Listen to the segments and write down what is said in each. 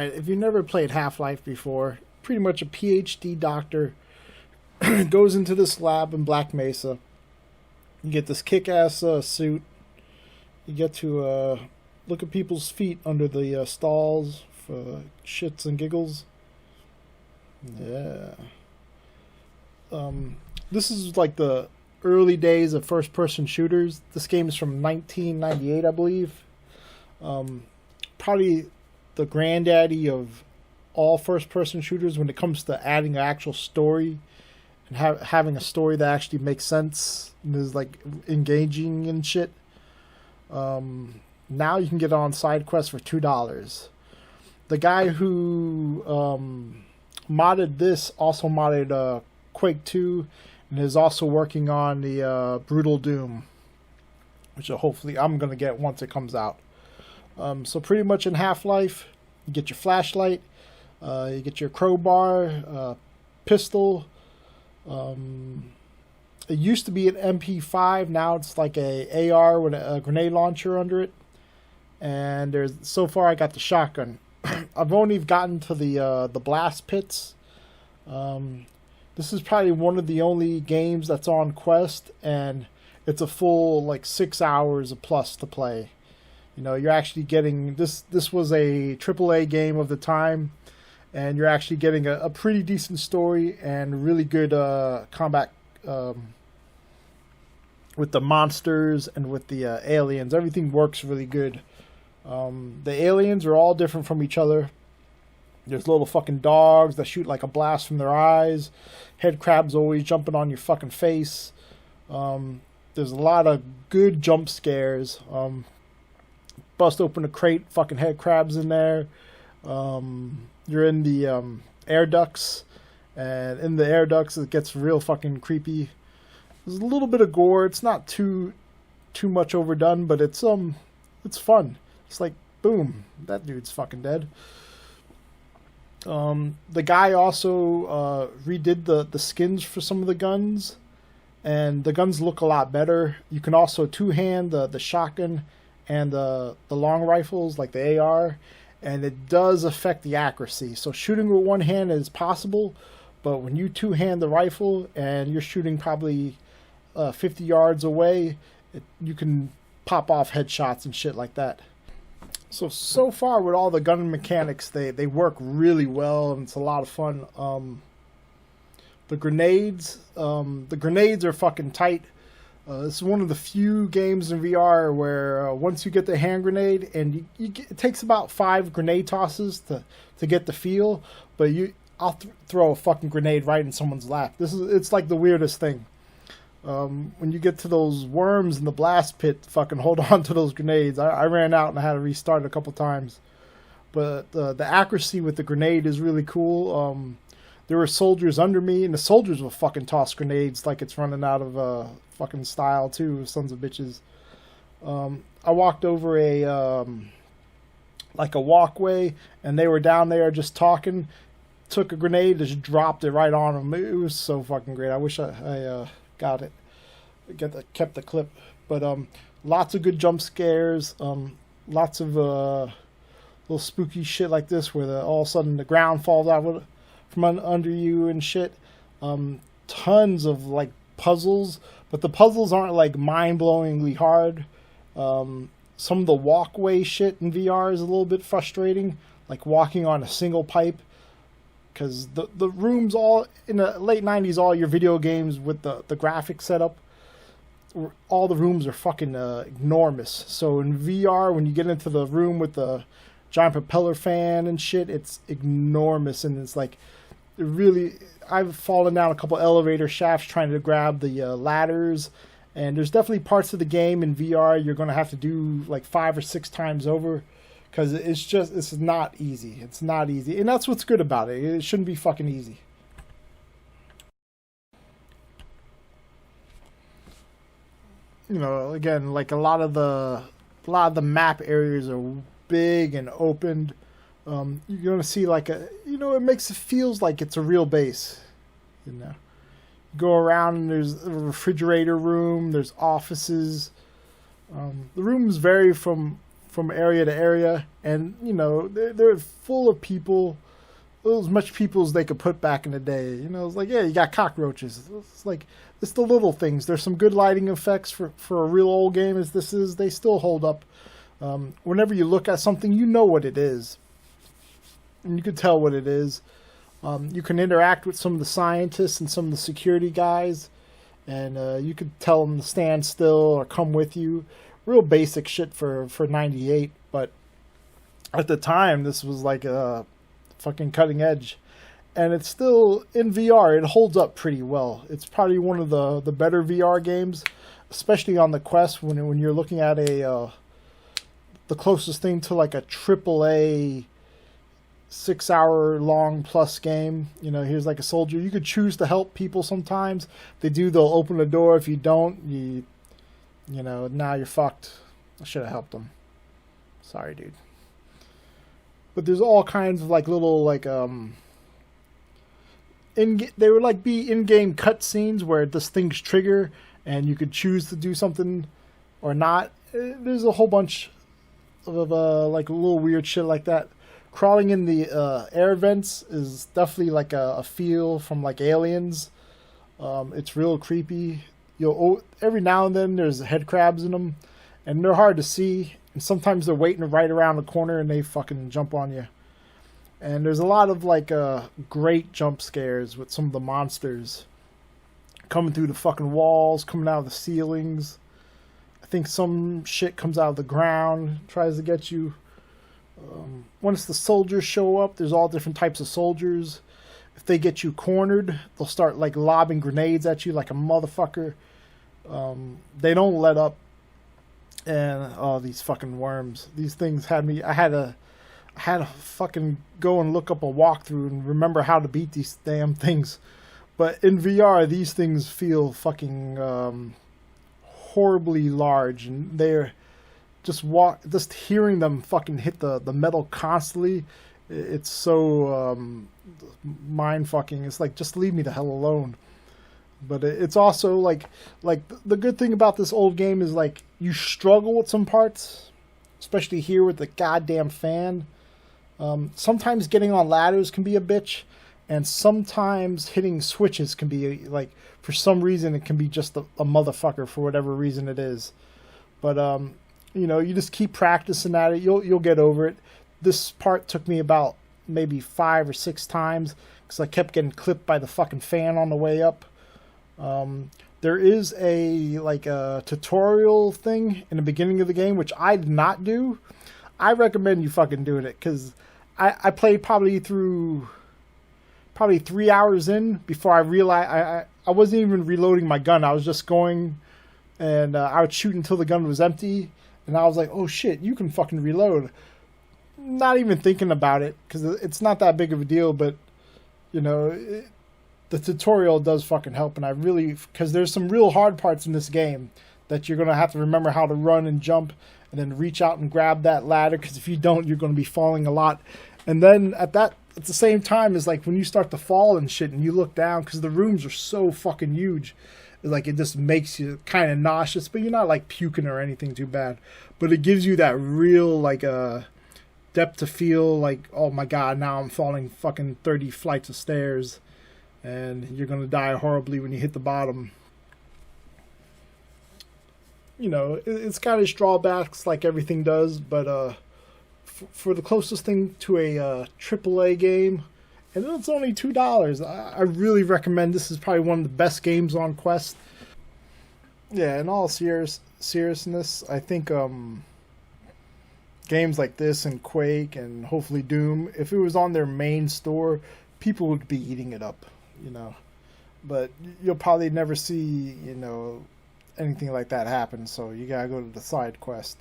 Alright, if you've never played Half-Life before, pretty much a PhD doctor goes into this lab in Black Mesa. You get this kick-ass suit. You get to look at people's feet under the stalls for shits and giggles. Yeah. This is like the early days of first-person shooters. This game is from 1998, I believe. Probably the granddaddy of all first-person shooters when it comes to adding an actual story and having a story that actually makes sense and is like engaging and shit. Now you can get on side quests for $2. The guy who modded this also modded Quake 2 and is also working on the Brutal Doom, which hopefully I'm going to get once it comes out. So pretty much in Half-Life, you get your flashlight, you get your crowbar, pistol. It used to be an MP5, now it's like a AR with a grenade launcher under it. And so far I got the shotgun. I've only gotten to the blast pits. This is probably one of the only games that's on Quest, and it's a full like 6 hours plus to play. You know, you're actually getting this was a AAA game of the time, and you're actually getting a pretty decent story and really good combat with the monsters and with the aliens. Everything works really good. The aliens are all different from each other. There's little fucking dogs that shoot like a blast from their eyes. Head crabs always jumping on your fucking face. There's a lot of good jump scares. Bust open a crate, fucking head crabs in there. You're in the air ducts, and in the air ducts it gets real fucking creepy. There's a little bit of gore. It's not too much overdone, but it's fun. It's like, boom, that dude's fucking dead. The guy also redid the skins for some of the guns, and the guns look a lot better. You can also two-hand the shotgun and the long rifles, like the AR, and it does affect the accuracy. So shooting with one hand is possible, but when you two-hand the rifle and you're shooting probably 50 yards away, you can pop off headshots and shit like that. So far with all the gun mechanics, they work really well, and it's a lot of fun. The grenades are fucking tight. This is one of the few games in VR where once you get the hand grenade, and it takes about 5 grenade tosses to get the feel, but I'll throw a fucking grenade right in someone's lap. It's like the weirdest thing. When you get to those worms in the blast pit, fucking hold on to those grenades. I ran out and I had to restart a couple times. But the accuracy with the grenade is really cool. There were soldiers under me, and the soldiers will fucking toss grenades like it's running out of fucking style too, sons of bitches. I walked over a walkway, and they were down there just talking. Took a grenade, just dropped it right on them. It was so fucking great. I wish I got it. Kept the clip. But lots of good jump scares. Lots of little spooky shit like this where all of a sudden the ground falls out from under you and shit. Tons of like puzzles, but the puzzles aren't like mind-blowingly hard. Some of the walkway shit in VR is a little bit frustrating, like walking on a single pipe. Because the rooms all in the late 90s, all your video games with the graphics setup, all the rooms are fucking enormous. So in VR, when you get into the room with the giant propeller fan and shit, it's enormous. And it's like, I've fallen down a couple elevator shafts trying to grab the ladders. And there's definitely parts of the game in VR you're going to have to do like 5 or 6 times over. Because it's not easy. It's not easy. And that's what's good about it. It shouldn't be fucking easy. You know, again, like a lot of the map areas are big and opened. You're going to see like it feels like it's a real base. You know, you go around and there's a refrigerator room, there's offices. The rooms vary from from area to area, and you know they're full of people, as much people as they could put back in the day. You know, it's like, yeah, you got cockroaches. It's like, it's the little things. There's some good lighting effects for a real old game as this is. They still hold up. Whenever you look at something, you know what it is, and you can tell what it is. You can interact with some of the scientists and some of the security guys, and you could tell them to stand still or come with you. Real basic shit for 98, but at the time this was like a fucking cutting edge, and it's still in VR. It holds up pretty well. It's probably one of the better VR games, especially on the Quest when you're looking at the closest thing to like a AAA 6-hour long plus game. You know, here's like a soldier. You could choose to help people sometimes. They'll open the door. If you don't, you know, now you're fucked. I should have helped them. Sorry, dude. But there's all kinds of like little like they would like be in-game cutscenes where this things trigger and you could choose to do something or not. There's a whole bunch of like a little weird shit like that. Crawling in the air vents is definitely like a feel from like Aliens. It's real creepy. Every now and then there's head crabs in them, and they're hard to see, and sometimes they're waiting right around the corner and they fucking jump on you. And there's a lot of like great jump scares with some of the monsters coming through the fucking walls, coming out of the ceilings. I think some shit comes out of the ground, tries to get you. Once the soldiers show up, there's all different types of soldiers. If they get you cornered, they'll start like lobbing grenades at you like a motherfucker. They don't let up. And these fucking worms. These things had me. I had to fucking go and look up a walkthrough and remember how to beat these damn things. But in VR, these things feel fucking horribly large, and they're just hearing them fucking hit the metal constantly. It's so mind fucking. It's like, just leave me the hell alone. But it's also like the good thing about this old game is like you struggle with some parts, especially here with the goddamn fan. Sometimes getting on ladders can be a bitch, and sometimes hitting switches can be like, for some reason it can be just a motherfucker for whatever reason it is. But you know, you just keep practicing at it. You'll get over it. This part took me about maybe 5 or 6 times because I kept getting clipped by the fucking fan on the way up. There is a tutorial thing in the beginning of the game, which I did not do. I recommend you fucking doing it, because I played probably 3 hours in before I realized I wasn't even reloading my gun. I was just going, and I would shoot until the gun was empty, and I was like, oh shit, you can fucking reload. Not even thinking about it, because it's not that big of a deal, but you know, the tutorial does fucking help. And I really, because there's some real hard parts in this game that you're going to have to remember how to run and jump and then reach out and grab that ladder, because if you don't, you're going to be falling a lot. And then at the same time is like when you start to fall and shit and you look down, because the rooms are so fucking huge, like it just makes you kind of nauseous, but you're not like puking or anything too bad. But it gives you that real like depth to feel like, oh my god, now I'm falling fucking 30 flights of stairs, and you're gonna die horribly when you hit the bottom. You know, it's got its drawbacks like everything does, but for the closest thing to a AAA game, and it's only $2, I really recommend. This is probably one of the best games on Quest. Yeah, in all seriousness, I think games like this and Quake and hopefully Doom, if it was on their main store, people would be eating it up, you know. But you'll probably never see, you know, anything like that happen, so you gotta go to the side quest.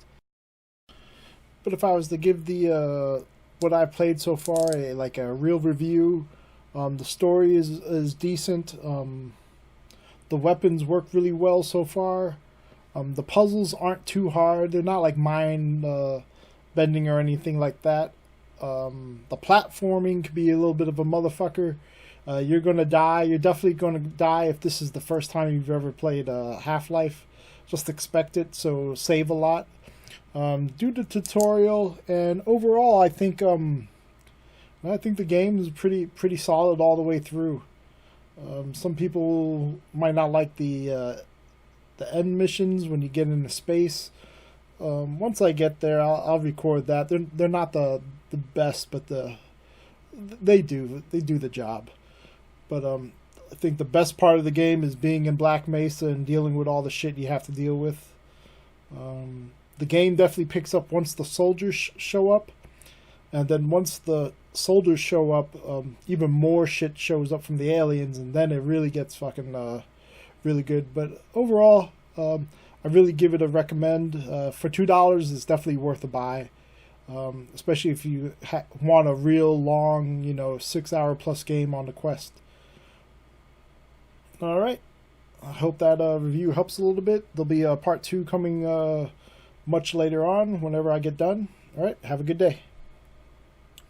But if I was to give the what I've played so far a real review, the story is decent. The weapons work really well so far. The puzzles aren't too hard. They're not like mind bending or anything like that. The platforming can be a little bit of a motherfucker. You're gonna die. You're definitely gonna die if this is the first time you've ever played Half-Life. Just expect it, so save a lot. Do the tutorial, and overall, I think the game is pretty solid all the way through. Some people might not like the end missions when you get into space. Once I get there, I'll record that. They're not the best, but they do the job. But I think the best part of the game is being in Black Mesa and dealing with all the shit you have to deal with. The game definitely picks up once the soldiers show up, and then once the soldiers show up, even more shit shows up from the aliens, and then it really gets fucking really good. But overall, I really give it a recommend. For $2, it's definitely worth a buy, especially if you want a real long, 6-hour plus game on the Quest. All right. I hope that review helps a little bit. There'll be a part 2 coming much later on whenever I get done. All right. Have a good day.